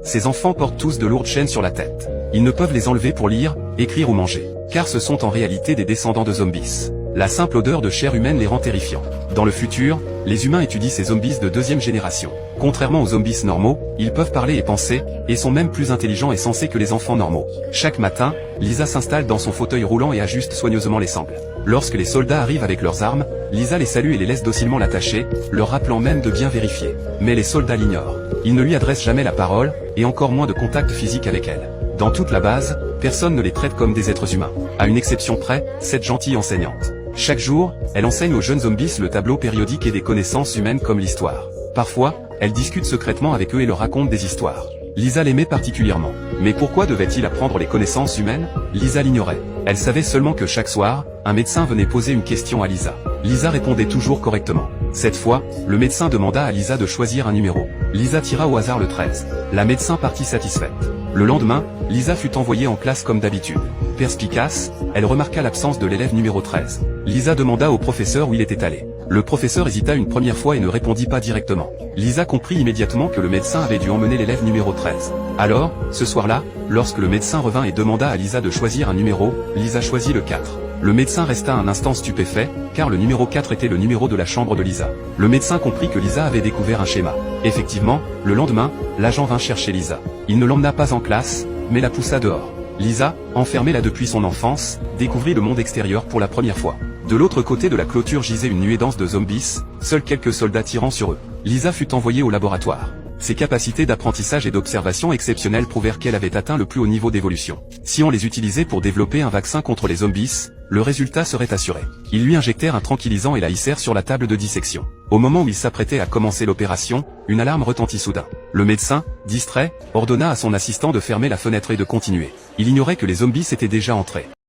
Ces enfants portent tous de lourdes chaînes sur la tête. Ils ne peuvent les enlever pour lire, écrire ou manger, car ce sont en réalité des descendants de zombies. La simple odeur de chair humaine les rend terrifiants. Dans le futur, les humains étudient ces zombies de deuxième génération. Contrairement aux zombies normaux, ils peuvent parler et penser, et sont même plus intelligents et sensés que les enfants normaux. Chaque matin, Lisa s'installe dans son fauteuil roulant et ajuste soigneusement les sangles. Lorsque les soldats arrivent avec leurs armes, Lisa les salue et les laisse docilement l'attacher, leur rappelant même de bien vérifier. Mais les soldats l'ignorent. Ils ne lui adressent jamais la parole, et encore moins de contact physique avec elle. Dans toute la base, personne ne les traite comme des êtres humains. À une exception près, cette gentille enseignante. Chaque jour, elle enseigne aux jeunes zombies le tableau périodique et des connaissances humaines comme l'histoire. Parfois, elle discute secrètement avec eux et leur raconte des histoires. Lisa l'aimait particulièrement. Mais pourquoi devait-il apprendre les connaissances humaines? Lisa l'ignorait. Elle savait seulement que chaque soir, un médecin venait poser une question à Lisa. Lisa répondait toujours correctement. Cette fois, le médecin demanda à Lisa de choisir un numéro. Lisa tira au hasard le 13. La médecin partit satisfaite. Le lendemain, Lisa fut envoyée en classe comme d'habitude. Perspicace, elle remarqua l'absence de l'élève numéro 13. Lisa demanda au professeur où il était allé. Le professeur hésita une première fois et ne répondit pas directement. Lisa comprit immédiatement que le médecin avait dû emmener l'élève numéro 13. Alors, ce soir-là, lorsque le médecin revint et demanda à Lisa de choisir un numéro, Lisa choisit le 4. Le médecin resta un instant stupéfait, car le numéro 4 était le numéro de la chambre de Lisa. Le médecin comprit que Lisa avait découvert un schéma. Effectivement, le lendemain, l'agent vint chercher Lisa. Il ne l'emmena pas en classe, mais la poussa dehors. Lisa, enfermée là depuis son enfance, découvrit le monde extérieur pour la première fois. De l'autre côté de la clôture gisait une nuée dense de zombies, seuls quelques soldats tirant sur eux. Lisa fut envoyée au laboratoire. Ses capacités d'apprentissage et d'observation exceptionnelles prouvèrent qu'elle avait atteint le plus haut niveau d'évolution. Si on les utilisait pour développer un vaccin contre les zombies, le résultat serait assuré. Ils lui injectèrent un tranquillisant et la hissèrent sur la table de dissection. Au moment où il s'apprêtait à commencer l'opération, une alarme retentit soudain. Le médecin, distrait, ordonna à son assistant de fermer la fenêtre et de continuer. Il ignorait que les zombies étaient déjà entrés.